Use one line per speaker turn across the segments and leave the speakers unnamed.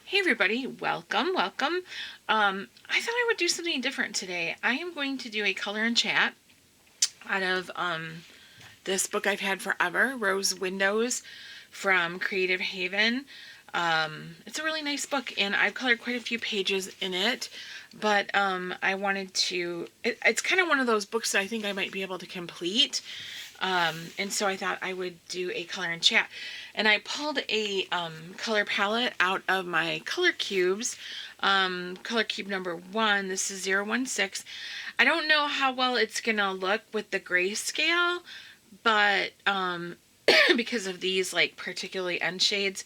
Hey everybody, welcome. I thought I would do something different today. I am going to do a color and chat out of this book I've had forever, Rose Windows from Creative Haven. It's a really nice book, and I've colored quite a few pages in it, but I wanted to, it's kind of one of those books that I think I might be able to complete. And so I thought I would do a color and chat. And I pulled a color palette out of my color cubes. Color cube number 1, this is 016. I don't know how well it's going to look with the grayscale, but because of these like particularly end shades.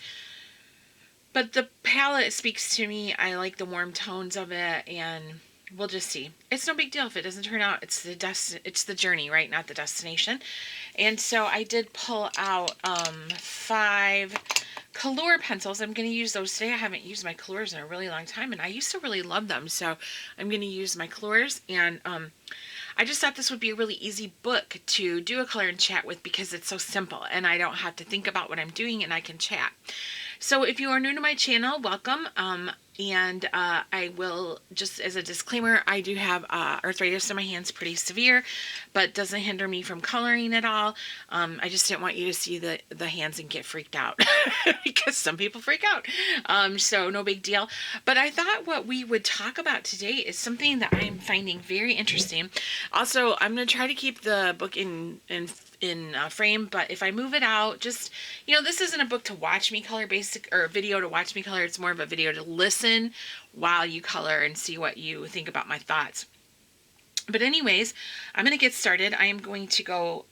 But the palette speaks to me. I like the warm tones of it, and we'll just see. It's no big deal if it doesn't turn out. It's the journey, right? Not the destination. And so I did pull out 5 Kalour pencils. I'm going to use those today. I haven't used my Kalours in a really long time, and I used to really love them. So I'm going to use my Kalours, and I just thought this would be a really easy book to do a color and chat with because it's so simple, and I don't have to think about what I'm doing, and I can chat. So if you are new to my channel, welcome. And I will, just as a disclaimer, I do have arthritis in my hands, pretty severe, but doesn't hinder me from coloring at all. I just didn't want you to see the hands and get freaked out because some people freak out. So no big deal. But I thought what we would talk about today is something that I'm finding very interesting. Also, I'm going to try to keep the book in frame, but if I move it out, just, this isn't a book to watch me color or a video to watch me color. It's more of a video to listen while you color and see what you think about my thoughts. But anyways, I'm going to get started. I'm going to go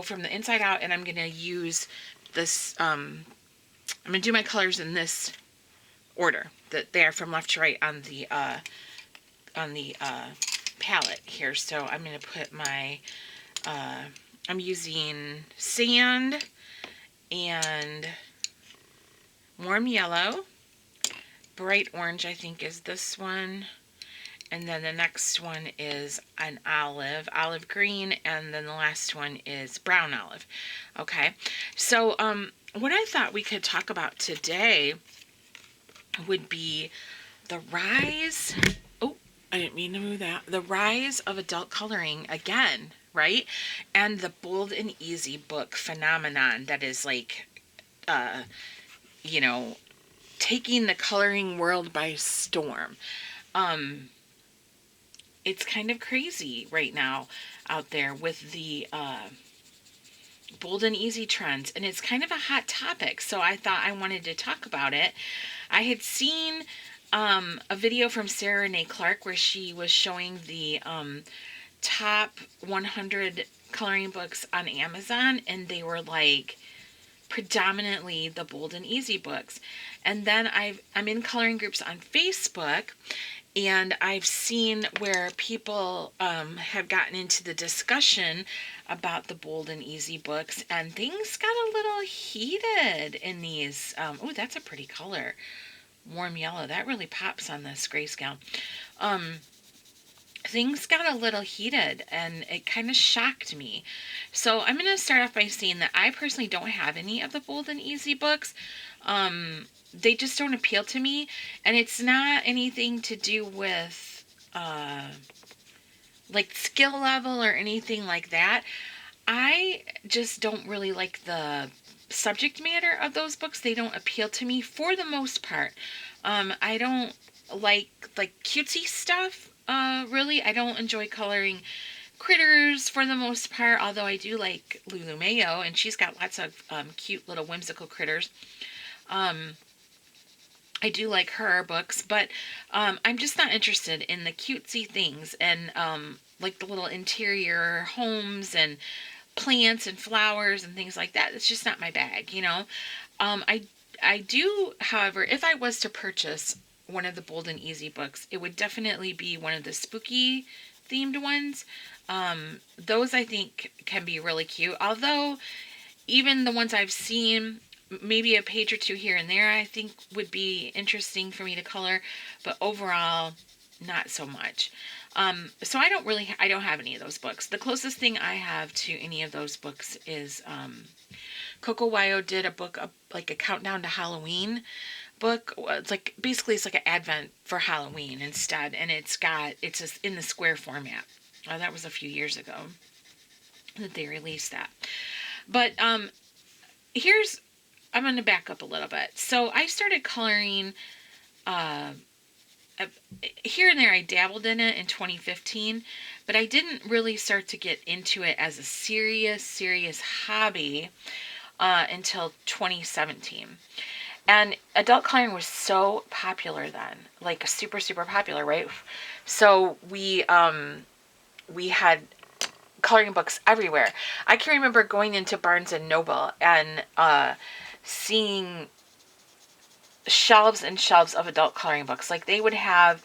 from the inside out, and I'm going to use this, I'm going to do my colors in this order, that they are from left to right on the palette here. So I'm going to put my, I'm using sand and warm yellow. Bright orange, I think, is this one. And then the next one is an olive green, and then the last one is brown olive. Okay, so what I thought we could talk about today would be the rise, I didn't mean to move that, the rise of adult coloring again, right? And the bold and easy book phenomenon that is like, taking the coloring world by storm. It's kind of crazy right now out there with the bold and easy trends, and it's kind of a hot topic, so I thought I wanted to talk about it. I had seen a video from Sarah Renee Clark where she was showing the top 100 coloring books on Amazon, and they were like predominantly the bold and easy books. And then I'm in coloring groups on Facebook, and I've seen where people have gotten into the discussion about the bold and easy books, and things got a little heated in these. Oh, that's a pretty color. Warm yellow. That really pops on this grayscale. Things got a little heated, and it kind of shocked me. So I'm going to start off by saying that I personally don't have any of the bold and easy books. They just don't appeal to me, and it's not anything to do with like skill level or anything like that. I just don't really like the subject matter of those books. They don't appeal to me for the most part. I don't like cutesy stuff. Really, I don't enjoy coloring critters for the most part, although I do like Lulu Mayo, and she's got lots of cute little whimsical critters. I do like her books, but I'm just not interested in the cutesy things and like the little interior homes and plants and flowers and things like that. It's just not my bag, I do, however, if I was to purchase one of the bold and easy books, it would definitely be one of the spooky themed ones. Those I think can be really cute, although even the ones I've seen, maybe a page or two here and there, I think would be interesting for me to color, but overall not so much. So I don't have any of those books. The closest thing I have to any of those books is Coco Wyo did a book, like a countdown to Halloween book. It's like basically it's like an advent for Halloween instead, and it's just in the square format. That was a few years ago that they released that. But here's I'm going to back up a little bit. So I started coloring uh, here and there. I dabbled in it in 2015, but I didn't really start to get into it as a serious hobby until 2017. And adult coloring was so popular then, like super popular, right? So we had coloring books everywhere. I can remember going into Barnes and Noble and seeing shelves and shelves of adult coloring books. Like they would have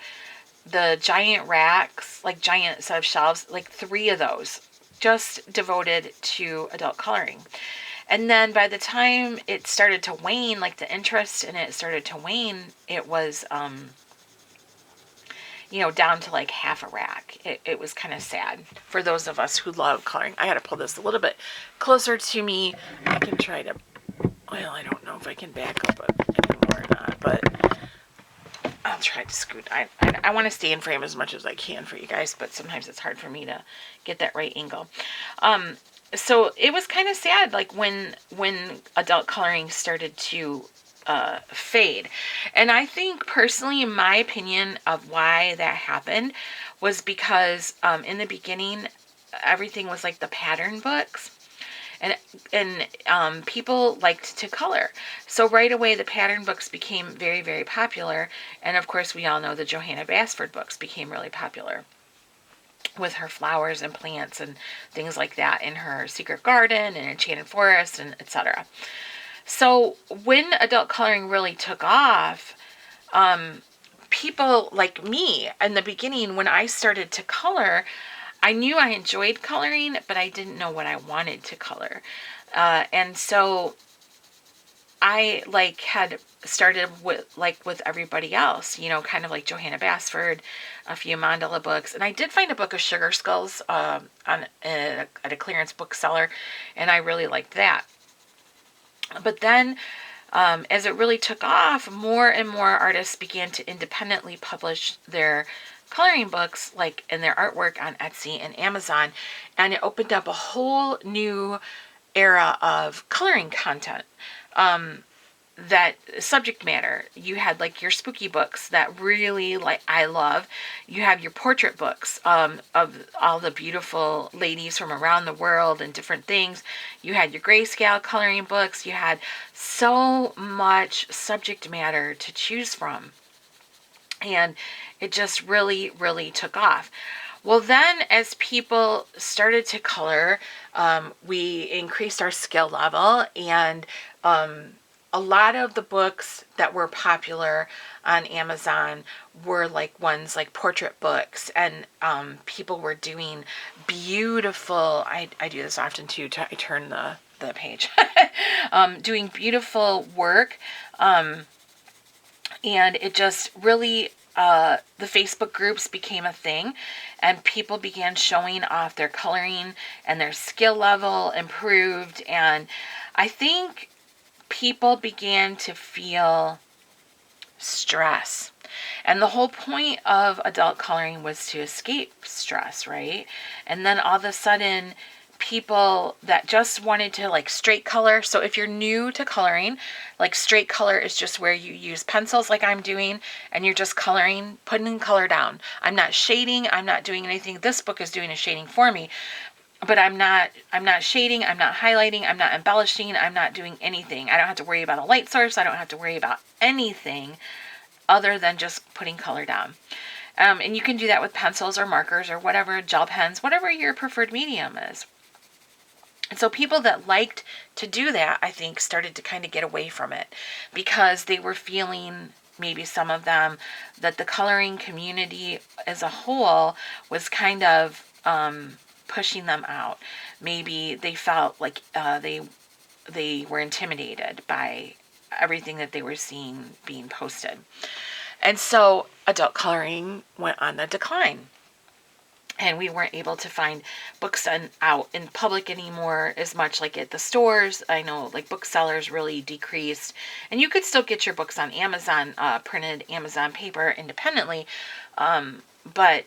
the giant racks, like giant set of shelves, like 3 of those just devoted to adult coloring. And then by the time it started to wane, like the interest in it started to wane, it was down to like half a rack. It was kind of sad for those of us who love coloring. I got to pull this a little bit closer to me. I can try to, well, I don't know if I can back up anymore or not, but I'll try to scoot. I want to stay in frame as much as I can for you guys, but sometimes it's hard for me to get that right angle. So it was kind of sad, like when adult coloring started to fade. And I think personally, in my opinion of why that happened was because in the beginning, everything was like the pattern books. And people liked to color. So right away, the pattern books became very popular. And of course, we all know the Johanna Basford books became really popular with her flowers and plants and things like that in her Secret Garden and Enchanted Forest and etc. So when adult coloring really took off, people like me in the beginning, when I started to color, I knew I enjoyed coloring, but I didn't know what I wanted to color. And so I had started with everybody else, kind of like Johanna Basford, a few mandala books. And I did find a book of Sugar Skulls at a clearance bookseller, and I really liked that. But then as it really took off, more and more artists began to independently publish their coloring books, in their artwork on Etsy and Amazon, and it opened up a whole new era of coloring content. That subject matter. You had your spooky books that really I love. You have your portrait books of all the beautiful ladies from around the world and different things. You had your grayscale coloring books. You had so much subject matter to choose from. And it just really took off. Well, then as people started to color, we increased our skill level, and a lot of the books that were popular on Amazon were ones like portrait books, and people were doing beautiful, I do this often too, I turn the page, doing beautiful work, and it just really, the Facebook groups became a thing, and people began showing off their coloring, and their skill level improved, and I think people began to feel stress. And the whole point of adult coloring was to escape stress, right? And then all of a sudden, people that just wanted to straight color. So if you're new to coloring, straight color is just where you use pencils like I'm doing, and you're just coloring, putting color down. I'm not shading, I'm not doing anything. This book is doing a shading for me. But I'm not shading, I'm not highlighting, I'm not embellishing, I'm not doing anything. I don't have to worry about a light source. I don't have to worry about anything other than just putting color down. And you can do that with pencils or markers or whatever, gel pens, whatever your preferred medium is. And so people that liked to do that, I think, started to kind of get away from it because they were feeling, maybe some of them, that the coloring community as a whole was kind of pushing them out. Maybe they felt like they were intimidated by everything that they were seeing being posted. And so adult coloring went on the decline. and we weren't able to find books out in public anymore as much, like at the stores. I know like booksellers really decreased, and you could still get your books on Amazon, printed Amazon paper independently, but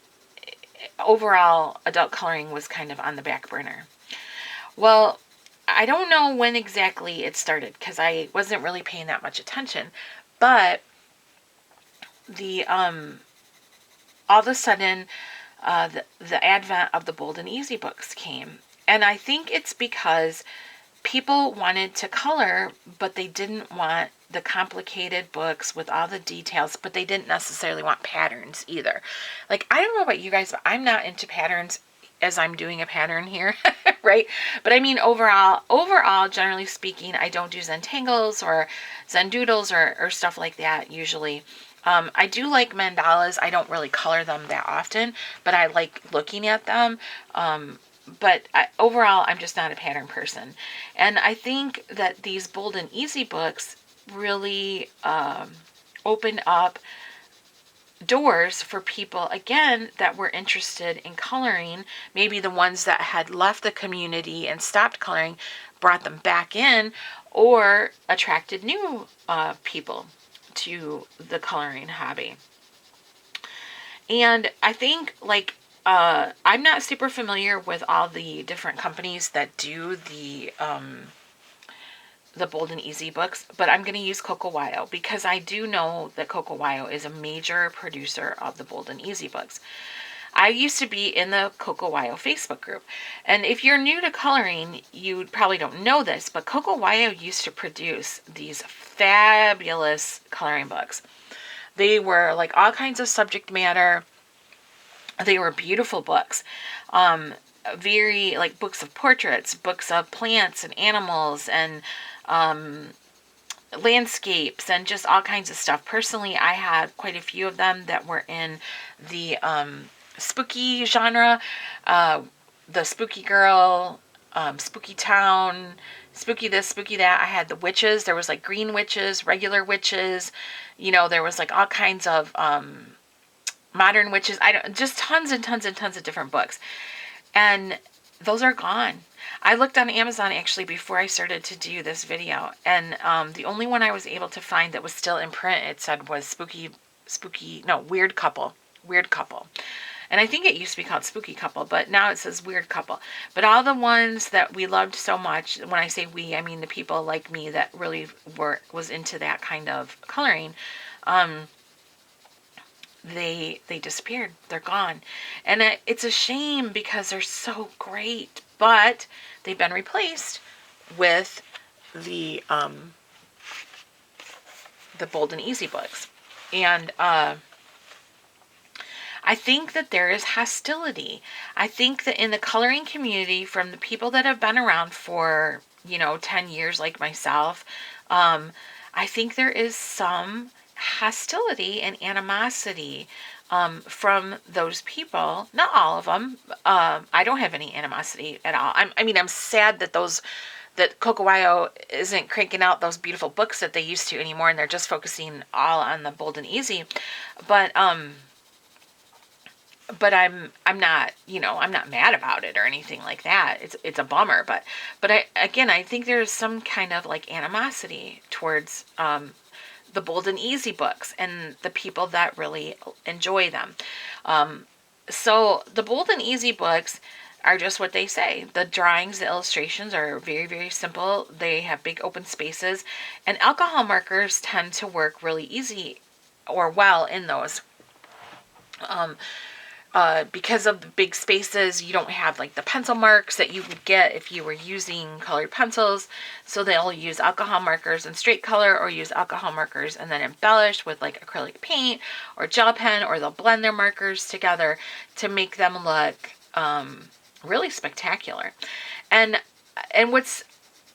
overall adult coloring was kind of on the back burner. Well, I don't know when exactly it started because I wasn't really paying that much attention, but the all of a sudden the advent of the Bold and Easy books came. And I think it's because people wanted to color, but they didn't want the complicated books with all the details, but they didn't necessarily want patterns either. Like, I don't know about you guys, but I'm not into patterns as I'm doing a pattern here, right? But I mean, overall, generally speaking, I don't do Zentangles or Zendoodles or stuff like that usually. I do like mandalas. I don't really color them that often, but I like looking at them. But overall, I'm just not a pattern person. And I think that these Bold and Easy books really open up doors for people, again, that were interested in coloring. Maybe the ones that had left the community and stopped coloring, brought them back in, or attracted new people to the coloring hobby. And I think, like, I'm not super familiar with all the different companies that do the Bold and Easy books, but I'm going to use Cocowayo because I do know that Cocowayo is a major producer of the Bold and Easy books. I used to be in the Cocowayo Facebook group, and if you're new to coloring, you probably don't know this, but Cocowayo used to produce these fabulous coloring books. They were like all kinds of subject matter. They were beautiful books. Very like books of portraits, books of plants and animals and landscapes and just all kinds of stuff. Personally, I had quite a few of them that were in the spooky genre, the spooky girl, spooky town, spooky this, spooky that. I had the witches. There was like green witches, regular witches. You know, there was like all kinds of modern witches. Just tons and tons and tons of different books. And those are gone. I looked on Amazon actually before I started to do this video, and the only one I was able to find that was still in print, it said, was Weird Couple. And I think it used to be called Spooky Couple, but now it says Weird Couple. But all the ones that we loved so much, when I say we, I mean the people like me that really was into that kind of coloring, they disappeared. They're gone. And it's a shame because they're so great, but they've been replaced with the Bold and Easy books. And I think that there is hostility. I think that in the coloring community, from the people that have been around for, 10 years like myself, I think there is some hostility and animosity from those people. Not all of them. I don't have any animosity at all. I'm sad that Cocowayo isn't cranking out those beautiful books that they used to anymore, and they're just focusing all on the Bold and Easy. But I'm not, I'm not mad about it or anything like that. It's a bummer, but I think there's some kind of like animosity towards the Bold and Easy books and the people that really enjoy them. So the Bold and Easy books are just what they say. The drawings, the illustrations are very, very simple. They have big open spaces, and alcohol markers tend to work really easy or well in those. Because of the big spaces, you don't have like the pencil marks that you would get if you were using colored pencils. So they'll use alcohol markers and straight color, or use alcohol markers and then embellish with like acrylic paint or gel pen, or they'll blend their markers together to make them look really spectacular. And what's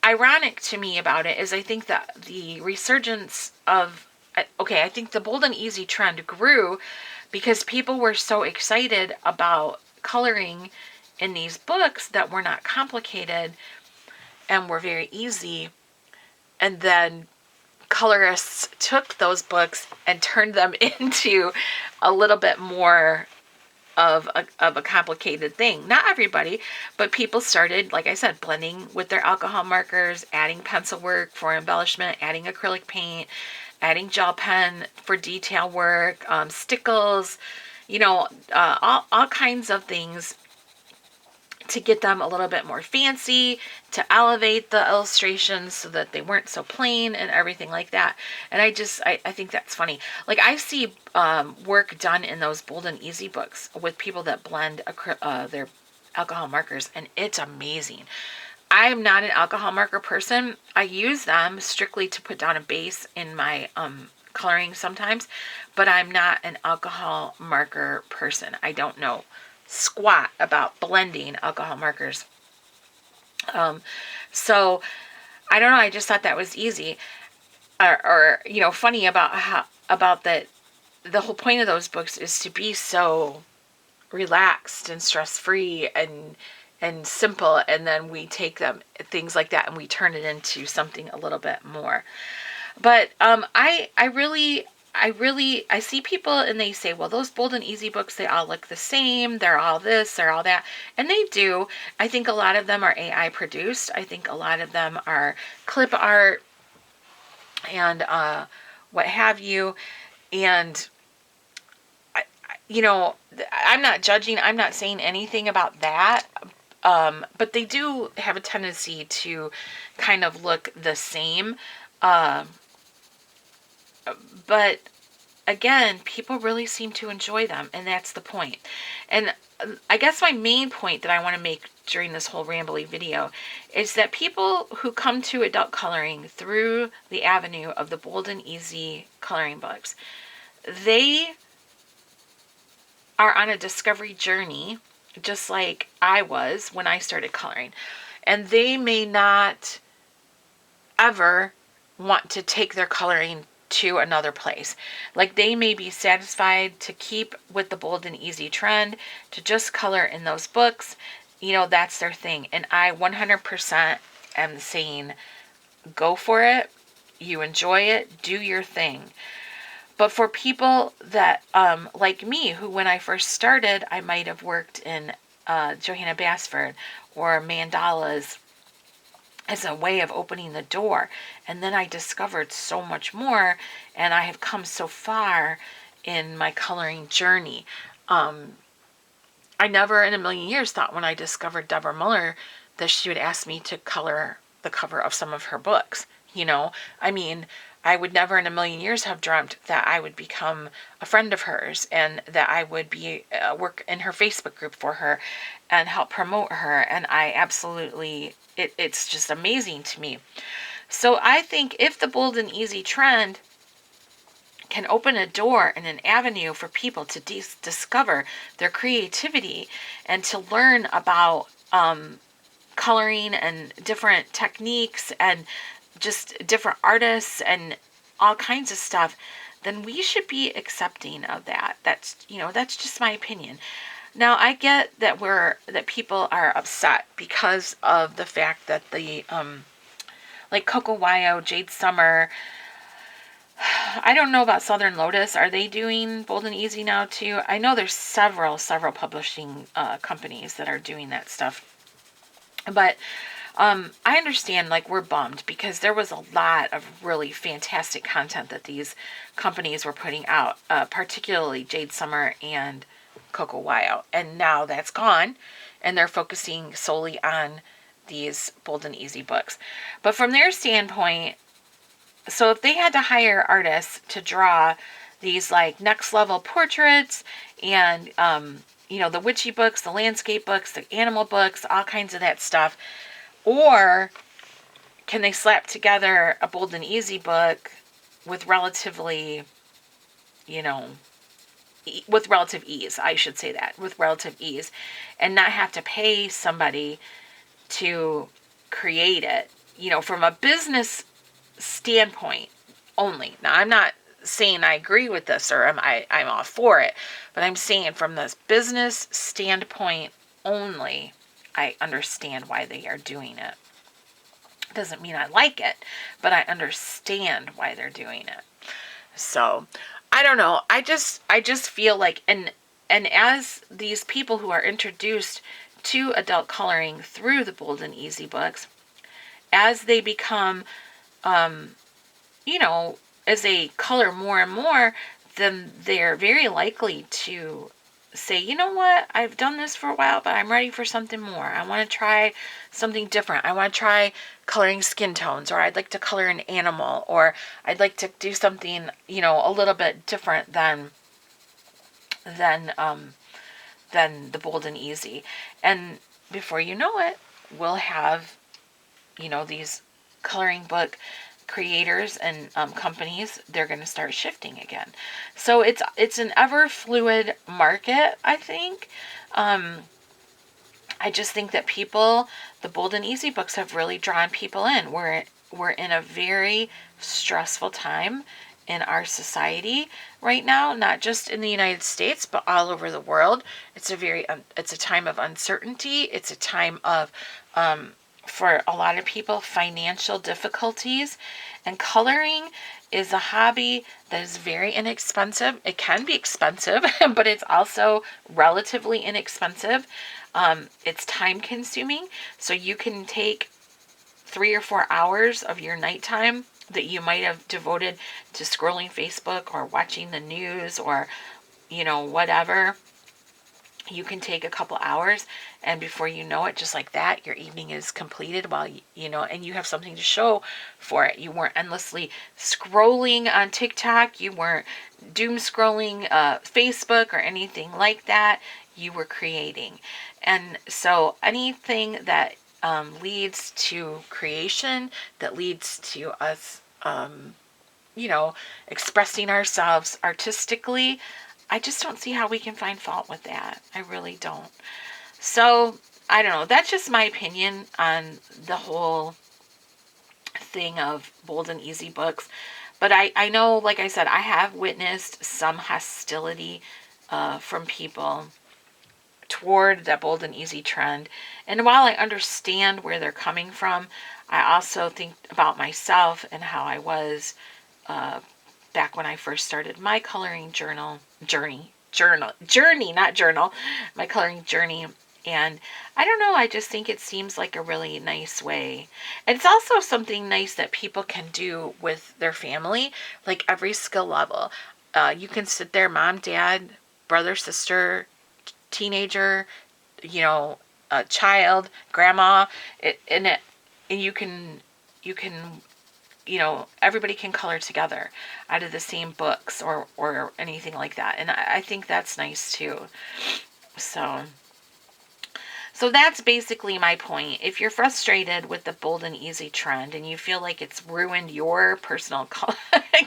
ironic to me about it is I think that the resurgence of, I think the Bold and Easy trend grew because people were so excited about coloring in these books that were not complicated and were very easy. And then colorists took those books and turned them into a little bit more of a complicated thing. Not everybody, but people started, like I said, blending with their alcohol markers, adding pencil work for embellishment, adding acrylic paint, adding gel pen for detail work, stickles, all kinds of things to get them a little bit more fancy, to elevate the illustrations so that they weren't so plain and everything like that. And I think that's funny. Like, I see work done in those Bold and Easy books with people that blend their alcohol markers, and it's amazing. I am not an alcohol marker person. I use them strictly to put down a base in my coloring sometimes, but I'm not an alcohol marker person. I don't know squat about blending alcohol markers. So I don't know. I just thought that was easy, or funny about that. The whole point of those books is to be so relaxed and stress free and simple, and then we take things like that and we turn it into something a little bit more. But I see people and they say, well, those Bold and Easy books, they all look the same. They're all this, they're all that. And they do. I think a lot of them are AI produced. I think a lot of them are clip art and what have you. And, I'm not judging. I'm not saying anything about that. But they do have a tendency to kind of look the same. But again, people really seem to enjoy them, and that's the point. And I guess my main point that I want to make during this whole rambly video is that people who come to adult coloring through the avenue of the Bold and Easy coloring books, they are on a discovery journey, just like I was when I started coloring. And they may not ever want to take their coloring to another place. Like, they may be satisfied to keep with the Bold and Easy trend, to just color in those books. That's their thing. And I 100% am saying, go for it. You enjoy it. Do your thing. But for people that, like me, who when I first started, I might have worked in Johanna Basford or mandalas as a way of opening the door. And then I discovered so much more, and I have come so far in my coloring journey. I never in a million years thought when I discovered Deborah Muller that she would ask me to color the cover of some of her books. I would never in a million years have dreamt that I would become a friend of hers and that I would be work in her Facebook group for her and help promote her. And I absolutely, it's just amazing to me. So I think if the Bold and Easy trend can open a door and an avenue for people to discover their creativity and to learn about coloring and different techniques and just different artists and all kinds of stuff, then we should be accepting of that. That's just my opinion. Now, I get that people are upset because of the fact that the like Coco Wyo, Jade Summer, I don't know about Southern Lotus. Are they doing Bold and Easy now too? I know there's several publishing companies that are doing that stuff. But I understand, like, we're bummed because there was a lot of really fantastic content that these companies were putting out, particularly Jade Summer and Coco Wyo. And now that's gone, and they're focusing solely on these Bold and Easy books. But from their standpoint, so if they had to hire artists to draw these, like, next level portraits and, the witchy books, the landscape books, the animal books, all kinds of that stuff, or can they slap together a Bold and Easy book with relatively, with relative ease, I should say that, with relative ease, and not have to pay somebody to create it, from a business standpoint only. Now, I'm not saying I agree with this or I'm all for it, but I'm saying from this business standpoint only, I understand why they are doing it. Doesn't mean I like it, but I understand why they're doing it. So, I don't know. I just feel like, and And as these people who are introduced to adult coloring through the Bold and Easy books, as they become, you know, as they color more and more, then they're very likely to say, you know what, I've done this for a while, but I'm ready for something more. I want to try something different. I want to try coloring skin tones, or I'd like to color an animal, or I'd like to do something, you know, a little bit different than the Bold and Easy. And before you know it, we'll have, you know, these coloring book creators and companies, they're going to start shifting again. So it's an ever fluid market, I think. I just think that the Bold and Easy books have really drawn people in. We're in a very stressful time in our society right now, not just in the United States, but all over the world. It's a time of uncertainty. It's a time of, for a lot of people, financial difficulties. And coloring is a hobby that is very inexpensive. It can be expensive, but it's also relatively inexpensive. It's time consuming, so you can take 3 or 4 hours of your nighttime that you might have devoted to scrolling Facebook or watching the news or, you know, whatever. You can take a couple hours, and before you know it, just like that, your evening is completed, while you know, and you have something to show for it. You weren't endlessly scrolling on TikTok. You weren't doom scrolling Facebook or anything like that. You were creating. And so anything that leads to creation, that leads to us, you know, expressing ourselves artistically, I just don't see how we can find fault with that. I really don't. So, I don't know. That's just my opinion on the whole thing of Bold and Easy books. But I know, like I said, I have witnessed some hostility from people toward that Bold and Easy trend. And while I understand where they're coming from, I also think about myself and how I was back when I first started my coloring journey, not journal, my coloring journey. And I don't know, I just think it seems like a really nice way. And it's also something nice that people can do with their family, like every skill level. You can sit there, mom, dad, brother, sister, teenager, you know, a child, grandma, and you can, you know, everybody can color together out of the same books or anything like that. And I think that's nice too. So that's basically my point. If you're frustrated with the Bold and Easy trend and you feel like it's ruined your personal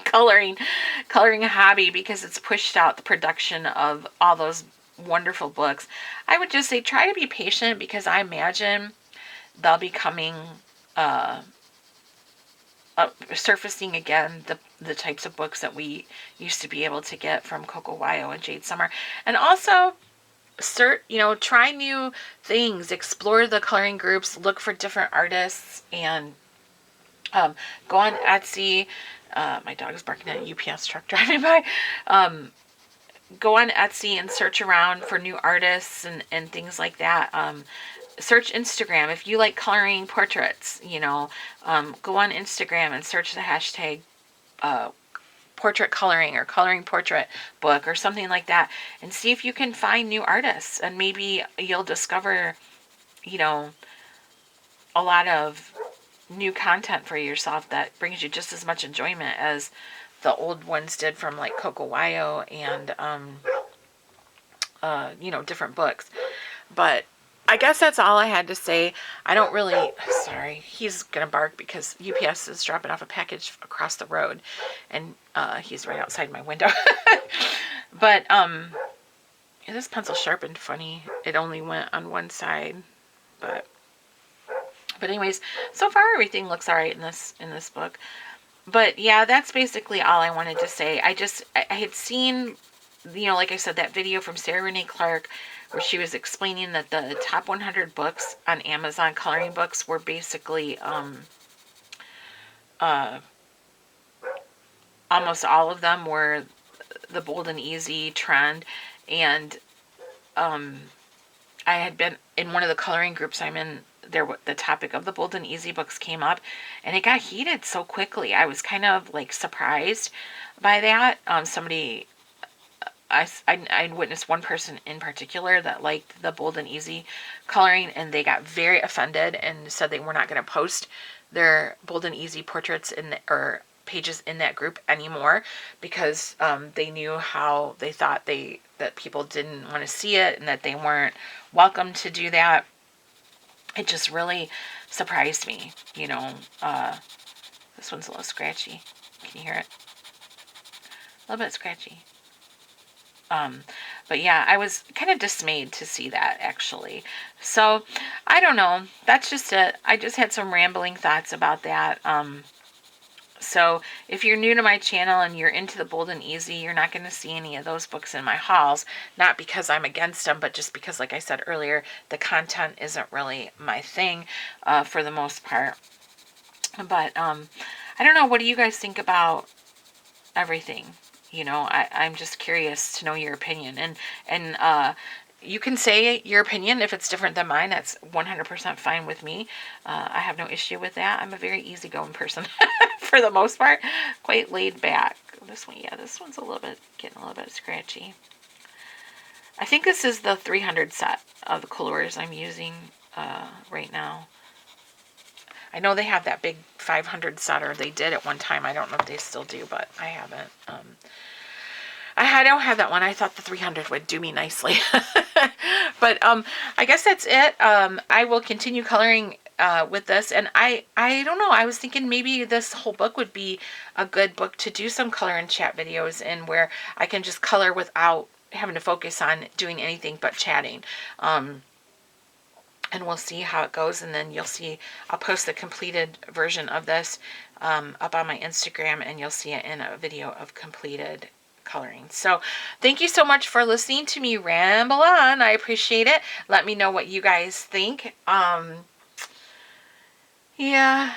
coloring hobby because it's pushed out the production of all those wonderful books, I would just say try to be patient, because I imagine they'll be coming, surfacing again, the types of books that we used to be able to get from Coco Wyo and Jade Summer. And also, try new things, explore the coloring groups, look for different artists, and go on Etsy. My dog is barking at a UPS truck driving by. Go on Etsy and search around for new artists and things like that. Search Instagram if you like coloring portraits. Go on Instagram and search the hashtag portrait coloring or coloring portrait book or something like that, and see if you can find new artists, and maybe you'll discover, a lot of new content for yourself that brings you just as much enjoyment as the old ones did from like Coco Wyo and different books. But I guess that's all I had to say. I don't really, sorry, he's gonna bark because UPS is dropping off a package across the road, and he's right outside my window. But this pencil sharpened funny. It only went on one side, but anyways, so far everything looks alright in this book. But yeah, that's basically all I wanted to say. I had seen, like I said, that video from Sarah Renee Clark where she was explaining that the top 100 books on Amazon, coloring books, were basically almost all of them were the Bold and Easy trend, and I had been in one of the coloring groups I'm in. There, the topic of the Bold and Easy books came up, and it got heated so quickly. I was kind of like surprised by that. I witnessed one person in particular that liked the Bold and Easy coloring, and they got very offended and said they were not going to post their Bold and Easy portraits or pages in that group anymore, because they knew how they thought that people didn't want to see it and that they weren't welcome to do that. It just really surprised me, you know. This one's a little scratchy. Can you hear it? A little bit scratchy. But yeah, I was kind of dismayed to see that, actually. So, I don't know. That's just it. I just had some rambling thoughts about that. So, if you're new to my channel and you're into the Bold and Easy, you're not going to see any of those books in my hauls. Not because I'm against them, but just because, like I said earlier, the content isn't really my thing for the most part. But, I don't know. What do you guys think about everything? You know, I'm just curious to know your opinion. And you can say your opinion if it's different than mine. That's 100% fine with me. I have no issue with that. I'm a very easygoing person for the most part. Quite laid back. This one, yeah, this one's getting a little bit scratchy. I think this is the 300 set of the Kalours I'm using right now. I know they have that big 500 set, or they did at one time. I don't know if they still do, but I haven't. I don't have that one. I thought the 300 would do me nicely. But I guess that's it. I will continue coloring with this. And I don't know. I was thinking maybe this whole book would be a good book to do some color and chat videos in, where I can just color without having to focus on doing anything but chatting. And we'll see how it goes, and then you'll see, I'll post the completed version of this up on my Instagram, and you'll see it in a video of completed coloring. So thank you so much for listening to me ramble on. I appreciate it. Let me know what you guys think. Yeah,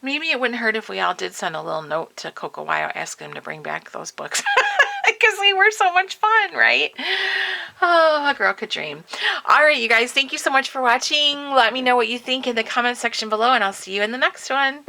maybe it wouldn't hurt if we all did send a little note to Coco Wyo asking him to bring back those books. Because they were so much fun, right? Oh, a girl could dream. All right, you guys, thank you so much for watching. Let me know what you think in the comment section below, and I'll see you in the next one.